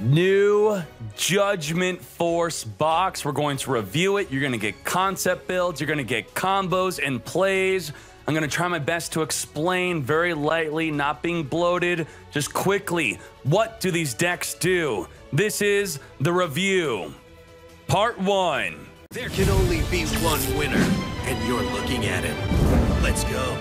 New Judgment Force box. We're going to review it. You're going to get concept builds. You're going to get combos and plays. I'm going to try my best to explain very lightly, not being bloated, just quickly. What do these decks do? This is the review. Part 1. There can only be one winner, and you're looking at him. Let's go.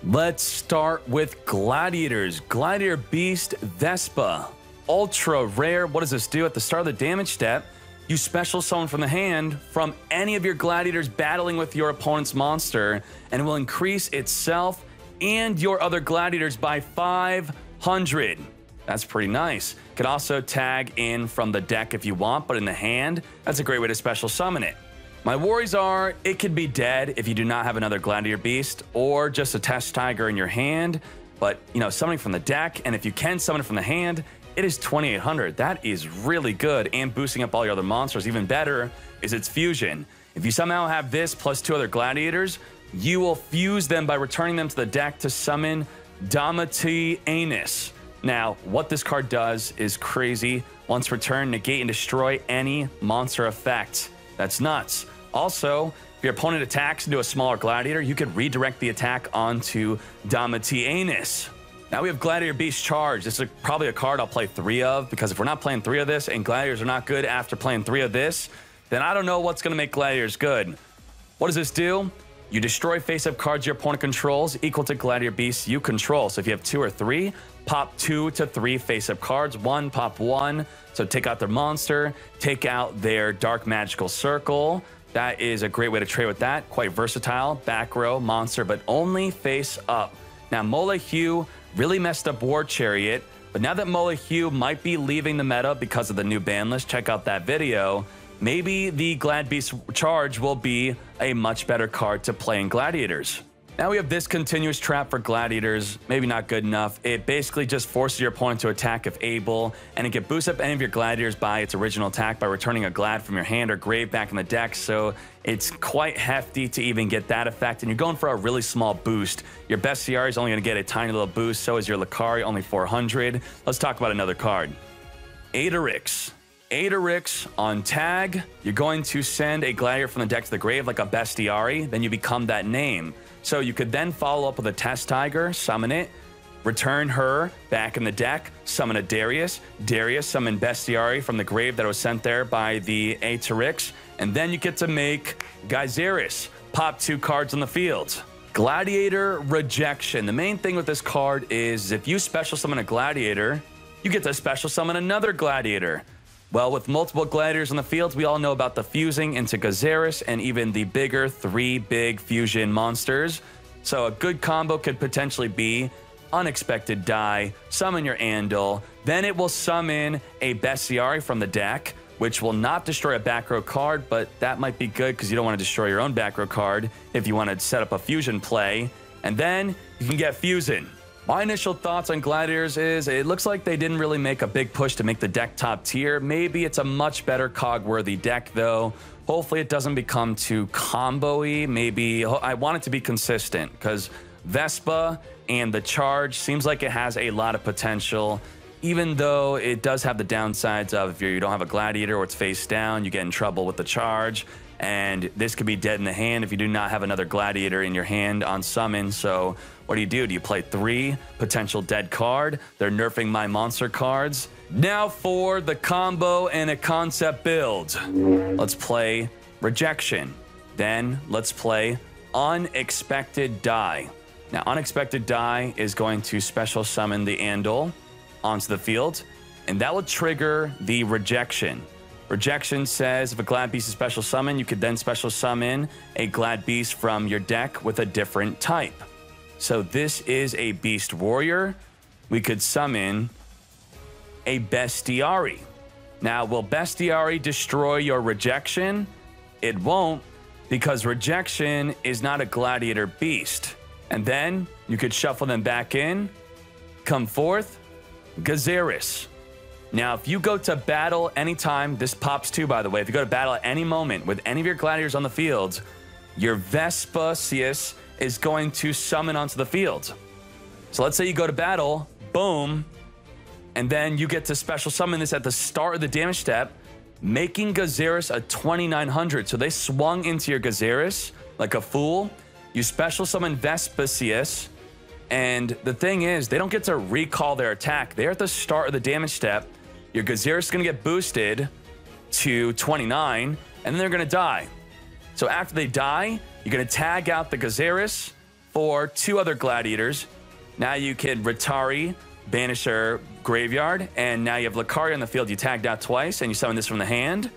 Let's start with Gladiators. Gladiator Beast Vespa. Ultra rare. What does this do? At the start of the damage step, you special summon from the hand from any of your gladiators battling with your opponent's monster, and it will increase itself and your other gladiators by 500. That's pretty nice. Could also tag in from the deck if you want, but in the hand, that's a great way to special summon it. My worries are it could be dead if you do not have another Gladiator Beast or just a Test Tiger in your hand, but summoning from the deck, and if you can summon it from the hand, it is 2800. That is really good, and boosting up all your other monsters. Even better is its fusion. If you somehow have this plus 2 other Gladiators, you will fuse them by returning them to the deck to summon Dkayed. Now, what this card does is crazy. Once returned, negate and destroy any monster effect. That's nuts. Also, if your opponent attacks into a smaller Gladiator, you could redirect the attack onto Dkayed. Now we have Gladiator Beast Charge. This is probably a card I'll play 3 of, because if we're not playing 3 of this and Gladiators are not good after playing 3 of this, then I don't know what's going to make Gladiators good. What does this do? You destroy face-up cards your opponent controls equal to Gladiator Beasts you control. So if you have 2 or 3, pop 2 to 3 face-up cards. 1, pop 1. So take out their monster, take out their Dark Magical Circle. That is a great way to trade with that. Quite versatile. Back row, monster, but only face up. Now, Molehue really messed up War Chariot, but now that Molehue might be leaving the meta because of the new ban list, check out that video. Maybe the Glad Beast Charge will be a much better card to play in Gladiators. Now we have this continuous trap for Gladiators. Maybe not good enough. It basically just forces your opponent to attack if able, and it can boost up any of your Gladiators by its original attack by returning a Glad from your hand or grave back in the deck, so it's quite hefty to even get that effect, and you're going for a really small boost. Your Bestiary is only going to get a tiny little boost, so is your Lucari, only 400. Let's talk about another card. Aderix. Aderix on tag, you're going to send a Gladiator from the deck to the grave like a Bestiary, then you become that name. So you could then follow up with a Test Tiger, summon it, return her back in the deck, summon a Darius, summon Bestiary from the grave that was sent there by the Aderix, and then you get to make Gyzeris, pop 2 cards on the field. Gladiator Rejection. The main thing with this card is if you special summon a Gladiator, you get to special summon another Gladiator. Well, with multiple Gladiators on the field, we all know about the fusing into Gyzeris and even the bigger 3 big fusion monsters. So a good combo could potentially be Unexpected Die, summon your Andal, then it will summon a Bestiary from the deck, which will not destroy a back row card, but that might be good because you don't want to destroy your own back row card if you want to set up a fusion play. And then you can get Fusion. My initial thoughts on Gladiators is it looks like they didn't really make a big push to make the deck top tier. Maybe it's a much better cog-worthy deck, though. Hopefully it doesn't become too combo-y. Maybe I want it to be consistent because Vespa and the Charge seems like it has a lot of potential, even though it does have the downsides of if you don't have a Gladiator or it's face down, you get in trouble with the Charge. And this could be dead in the hand if you do not have another Gladiator in your hand on summon. So what do? Do you play 3 potential dead card? They're nerfing my monster cards. Now for the combo and a concept build. Let's play Rejection. Then let's play Unexpected Die. Now Unexpected Die is going to special summon the Andal onto the field, and that will trigger the Rejection. Rejection says if a Glad Beast is special summon, you could then special summon a Glad Beast from your deck with a different type. So this is a Beast Warrior. We could summon a Bestiary. Now, will Bestiary destroy your Rejection? It won't, because Rejection is not a Gladiator Beast. And then you could shuffle them back in, come forth, Gyzeris. Now, if you go to battle anytime, this pops too, by the way. If you go to battle at any moment with any of your Gladiators on the field, your Vespasius is going to summon onto the field. So let's say you go to battle, boom, and then you get to special summon this at the start of the damage step, making Gyzarus a 2900. So they swung into your Gyzarus like a fool. You special summon Vespasius, and the thing is, they don't get to recall their attack. They're at the start of the damage step. Your Gyzarus is going to get boosted to 29, and then they're going to die. So after they die, you're going to tag out the Gyzarus for 2 other Gladiators. Now you can Retari, banish their graveyard, and now you have Lucaria on the field. You tagged out twice, and you summon this from the hand.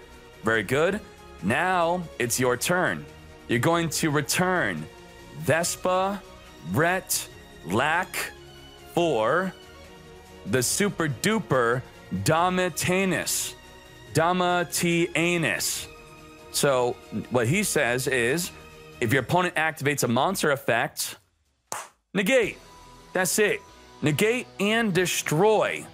Very good. Now it's your turn. You're going to return Vespa, Rhett, Lack for the super duper Domitianus. So what he says is, if your opponent activates a monster effect, negate. That's it. Negate and destroy.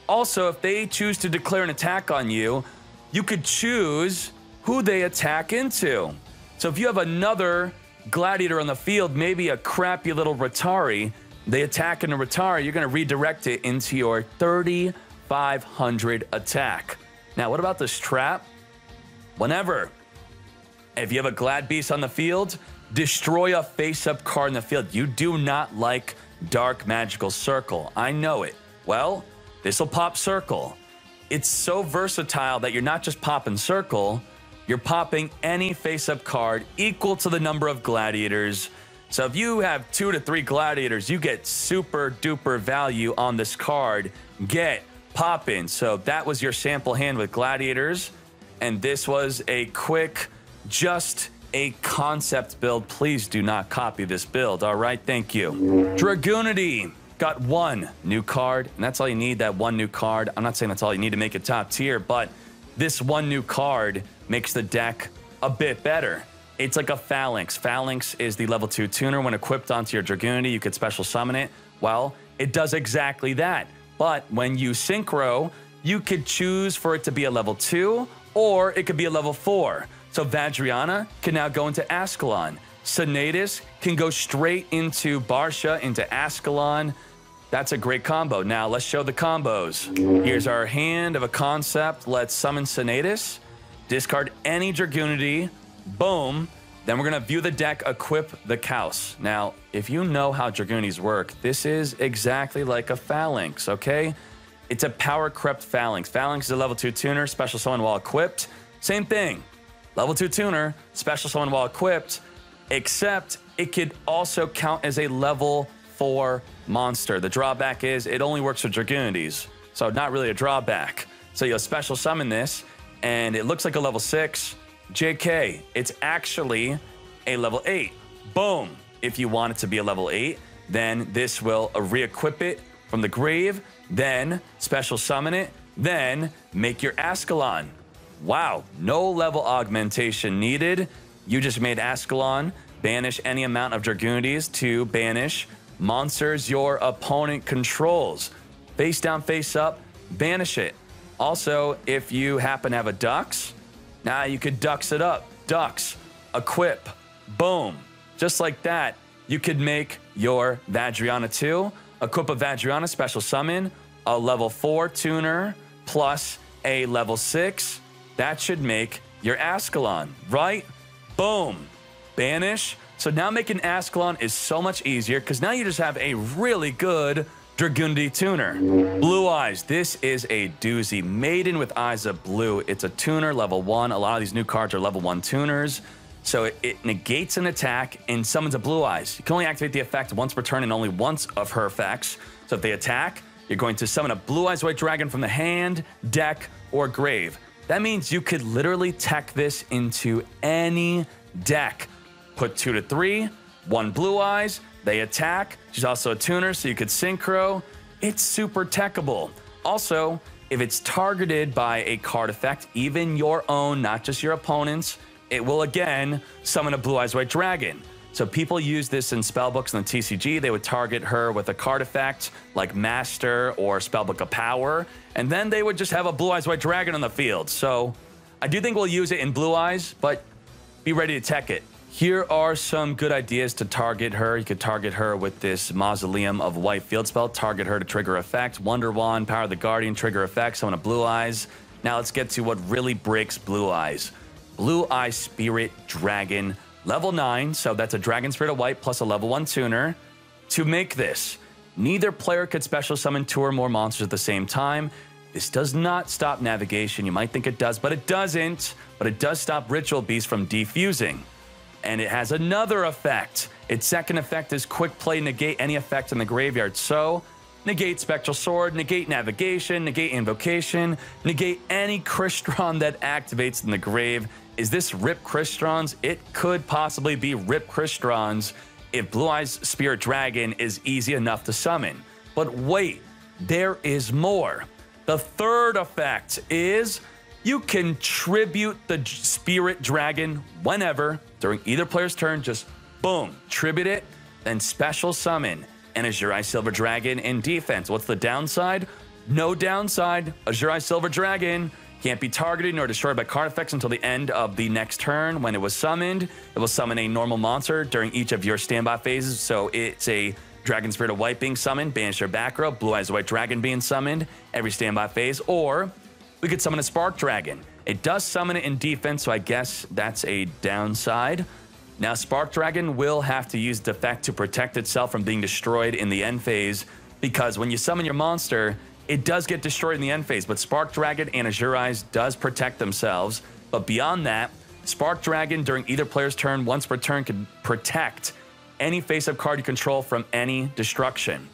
Also, if they choose to declare an attack on you, you could choose who they attack into. So if you have another Gladiator on the field, maybe a crappy little Retari, they attack into Retari, you're going to redirect it into your 3,500 attack. Now, what about this trap? Whenever, if you have a Glad Beast on the field, destroy a face-up card in the field. You do not like Dark Magical Circle. I know it. Well, this will pop Circle. It's so versatile that you're not just popping Circle, you're popping any face-up card equal to the number of Gladiators. So if you have 2 to 3 Gladiators, you get super duper value on this card. Get poppin'. So that was your sample hand with Gladiators. And this was a quick, just a concept build. Please do not copy this build. All right, thank you. Dragunity got 1 new card, and that's all you need, that 1 new card. I'm not saying that's all you need to make it top tier, but this 1 new card makes the deck a bit better. It's like a Phalanx. Phalanx is the level 2 tuner. When equipped onto your Dragunity, you could special summon it. Well, it does exactly that. But when you synchro, you could choose for it to be a level 2, or it could be a level 4. So Vadriana can now go into Ascalon. Senatus can go straight into Barsha, into Ascalon. That's a great combo. Now, let's show the combos. Here's our hand of a concept. Let's summon Senatus. Discard any Dragunity. Boom. Then we're going to view the deck, equip the Kaus. Now, if you know how Dragunities work, this is exactly like a Phalanx, okay? It's a power crept Phalanx. Phalanx is a level 2 tuner, special summon while equipped. Same thing. Level 2 tuner, special summon while equipped, except it could also count as a level 4 monster. The drawback is it only works with Dragunities, so not really a drawback. So you'll special summon this, and it looks like a level 6. JK, it's actually a level 8. Boom. If you want it to be a level 8, then this will re-equip it from the grave, then special summon it, then make your Ascalon. Wow, no level augmentation needed. You just made Ascalon. Banish any amount of Dragunities to banish monsters your opponent controls. Face down, face up, banish it. Also, if you happen to have a Dux, now you could Dux it up. Dux, equip, boom. Just like that, you could make your Vadriana 2, equip a Vadriana, special summon, a level 4 tuner, plus a level 6. That should make your Ascalon, right? Boom. Banish. So now making Ascalon is so much easier because now you just have a really good Dragunity tuner. Blue Eyes. This is a doozy. Maiden with Eyes of Blue. It's a tuner, level 1. A lot of these new cards are level 1 tuners. So it negates an attack and summons a Blue Eyes. You can only activate the effect once per turn and only once of her effects. So if they attack, you're going to summon a Blue Eyes White Dragon from the hand, deck, or grave. That means you could literally tech this into any deck. Put 2 to 3, 1 Blue Eyes, they attack. She's also a tuner, so you could synchro. It's super techable. Also, if it's targeted by a card effect, even your own, not just your opponent's, it will again summon a Blue Eyes White Dragon. So people use this in spellbooks in the TCG. They would target her with a card effect like Master or Spellbook of Power, and then they would just have a Blue Eyes White Dragon on the field. So I do think we'll use it in Blue Eyes, but be ready to tech it. Here are some good ideas to target her. You could target her with this Mausoleum of White field spell. Target her to trigger effect. Wonder Wand, Power of the Guardian, trigger effect. Summon a Blue Eyes. Now let's get to what really breaks Blue Eyes. Blue Eye Spirit Dragon, level 9. So that's a Dragon Spirit of White plus a level 1 tuner. To make this, neither player could special summon 2 or more monsters at the same time. This does not stop navigation. You might think it does, but it doesn't. But it does stop Ritual Beast from defusing. And it has another effect. Its second effect is Quick Play, negate any effect in the graveyard. So, negate Spectral Sword, negate Navigation, negate Invocation, negate any Crystron that activates in the grave. Is this Rip Crystrons? It could possibly be Rip Crystrons if Blue Eyes Spirit Dragon is easy enough to summon. But wait, there is more. The third effect is you can tribute the Spirit Dragon whenever, during either player's turn, just boom, tribute it, then special summon an Azure Silver Dragon in defense. What's the downside? No downside. Azure Silver Dragon can't be targeted nor destroyed by card effects until the end of the next turn. When it was summoned, it will summon a normal monster during each of your standby phases. So it's a Dragon Spirit of White being summoned, banish your back row, Blue Eyes White Dragon being summoned every standby phase, or we could summon a Spark Dragon. It does summon it in defense, so I guess that's a downside. Now, Spark Dragon will have to use Defect to protect itself from being destroyed in the end phase, because when you summon your monster, it does get destroyed in the end phase, but Spark Dragon and Azure Eyes does protect themselves. But beyond that, Spark Dragon during either player's turn, once per turn, can protect any face-up card you control from any destruction.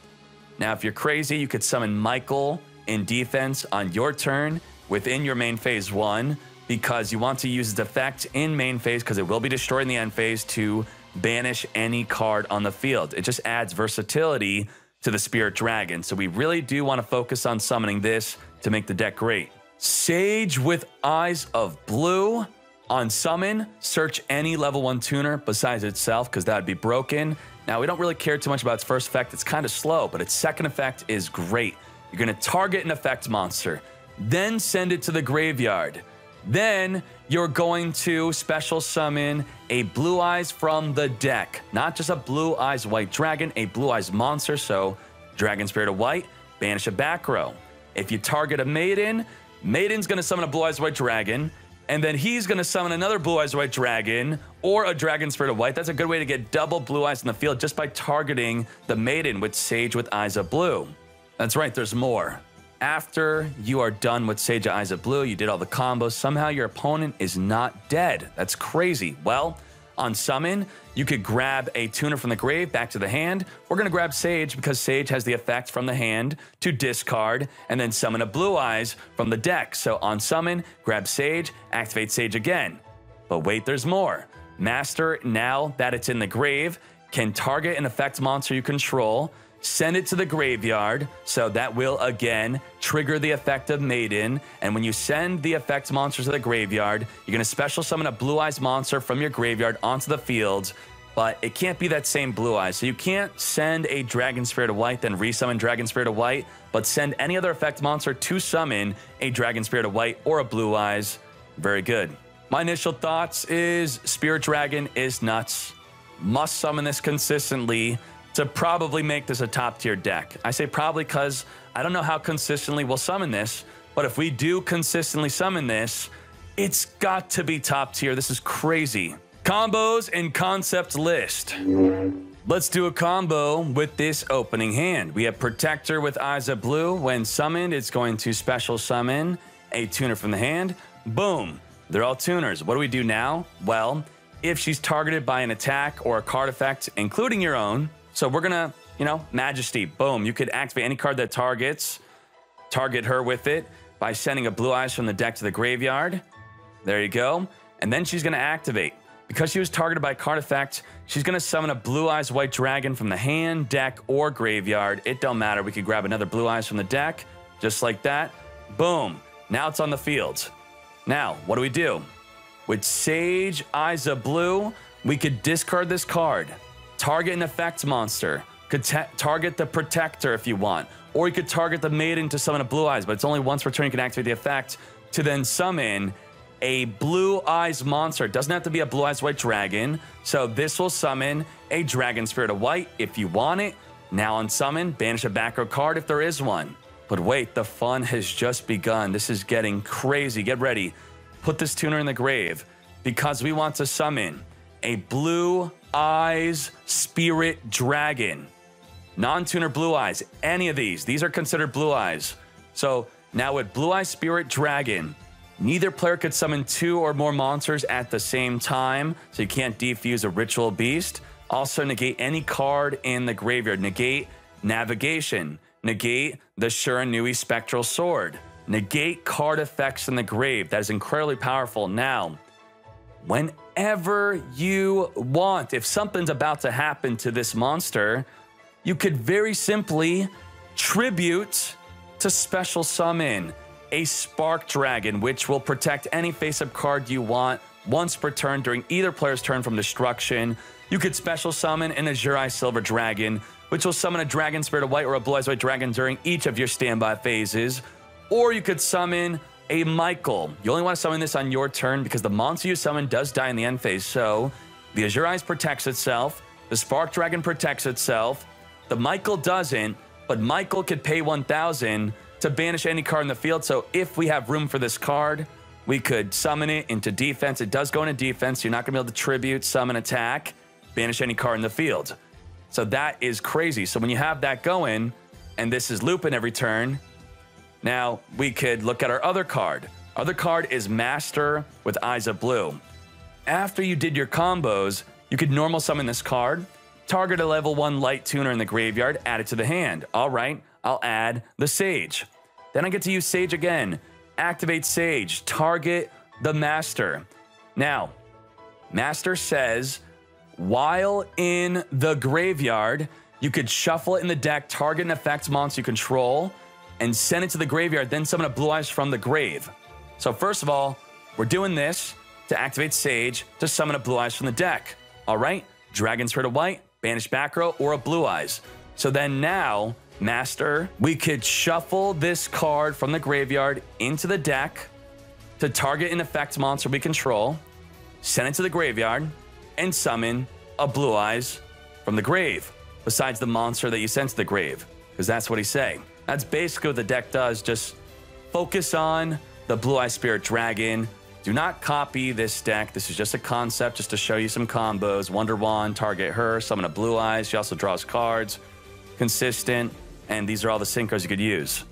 Now, if you're crazy, you could summon Michael in defense on your turn within your main phase 1, because you want to use its effect in main phase because it will be destroyed in the end phase to banish any card on the field. It just adds versatility to the Spirit Dragon. So we really do want to focus on summoning this to make the deck great. Sage with Eyes of Blue. On summon, search any level 1 tuner besides itself, because that would be broken. Now, we don't really care too much about its first effect. It's kind of slow, but its second effect is great. You're going to target an effect monster, then send it to the graveyard. Then you're going to special summon a Blue Eyes from the deck. Not just a Blue Eyes White Dragon, a Blue Eyes monster. So Dragon Spirit of White, banish a back row. If you target a Maiden, Maiden's going to summon a Blue Eyes White Dragon, and then he's going to summon another Blue Eyes White Dragon or a Dragon Spirit of White. That's a good way to get double Blue Eyes in the field just by targeting the Maiden with Sage with Eyes of Blue. That's right, there's more. After you are done with Sage Eyes of Blue, you did all the combos, somehow your opponent is not dead. That's crazy. Well, on summon, you could grab a tuner from the grave back to the hand. We're going to grab Sage because Sage has the effect from the hand to discard and then summon a Blue Eyes from the deck. So on summon, grab Sage, activate Sage again. But wait, there's more. Master, now that it's in the grave, can target an effect monster you control, send it to the graveyard, so that will again trigger the effect of Maiden. And when you send the effect monster to the graveyard, you're going to special summon a Blue Eyes monster from your graveyard onto the field, but it can't be that same Blue Eyes. So you can't send a Dragon Spirit of White, then resummon Dragon Spirit of White, but send any other effect monster to summon a Dragon Spirit of White or a Blue Eyes. Very good. My initial thoughts is Spirit Dragon is nuts. Must summon this consistently to probably make this a top tier deck. I say probably because I don't know how consistently we'll summon this, but if we do consistently summon this, it's got to be top tier. This is crazy. Combos and concept list. Let's do a combo with this opening hand. We have Protector with Eyes of Blue. When summoned, it's going to special summon a tuner from the hand. Boom. They're all tuners. What do we do now? Well, if she's targeted by an attack or a card effect, including your own, so we're gonna, Majesty, boom. You could activate any card that target her with it by sending a Blue Eyes from the deck to the graveyard. There you go. And then she's gonna activate. Because she was targeted by a card effect, she's gonna summon a Blue Eyes White Dragon from the hand, deck, or graveyard. It don't matter. We could grab another Blue Eyes from the deck, just like that. Boom. Now it's on the field. Now, what do? With Sage Eyes of Blue, we could discard this card. Target an effect monster. Could target the Protector if you want. Or you could target the Maiden to summon a Blue Eyes, but it's only once per turn you can activate the effect to then summon a Blue Eyes monster. It doesn't have to be a Blue Eyes White Dragon. So this will summon a Dragon Spirit of White if you want it. Now on summon, banish a back row card if there is one. But wait, the fun has just begun. This is getting crazy. Get ready. Put this tuner in the grave because we want to summon a Blue Eyes Spirit Dragon. Non-tuner Blue Eyes, any of these. These are considered Blue Eyes. So now with Blue Eyes Spirit Dragon, neither player could summon 2 or more monsters at the same time, so you can't defuse a Ritual Beast. Also negate any card in the graveyard. Negate Navigation. Negate the Shiranui Spectral Sword. Negate card effects in the grave. That is incredibly powerful. Now, whenever you want, if something's about to happen to this monster, you could very simply tribute to special summon a Spark Dragon, which will protect any face-up card you want once per turn during either player's turn from destruction. You could special summon an Azure Silver Dragon, which will summon a Dragon Spirit of White or a Blue Eyes White Dragon during each of your standby phases. Or you could summon a Michael. You only want to summon this on your turn because the monster you summon does die in the end phase. So the Azure Eyes protects itself, the Spark Dragon protects itself, the Michael doesn't, but Michael could pay 1,000 to banish any card in the field. So if we have room for this card, we could summon it into defense. It does go into defense. You're not going to be able to tribute, summon, attack, banish any card in the field. So that is crazy. So when you have that going, and this is looping every turn, now we could look at our other card. Other card is Master with Eyes of Blue. After you did your combos, you could normal summon this card, target a level 1 light tuner in the graveyard, add it to the hand. All right, I'll add the Sage. Then I get to use Sage again. Activate Sage, target the Master. Now, Master says, while in the graveyard, you could shuffle it in the deck, target an effect monster you control, and send it to the graveyard, then summon a Blue Eyes from the grave. So first of all, we're doing this to activate Sage to summon a Blue Eyes from the deck. All right, Dragon Spirit of White, banish back row, or a Blue Eyes. So then now, Master, we could shuffle this card from the graveyard into the deck to target an effect monster we control, send it to the graveyard, and summon a Blue Eyes from the grave, besides the monster that you sent to the grave, because that's what he's saying. That's basically what the deck does. Just focus on the Blue Eyes Spirit Dragon. Do not copy this deck. This is just a concept just to show you some combos. Wonder Wand, target her, summon a Blue Eyes. She also draws cards. Consistent. And these are all the synchros you could use.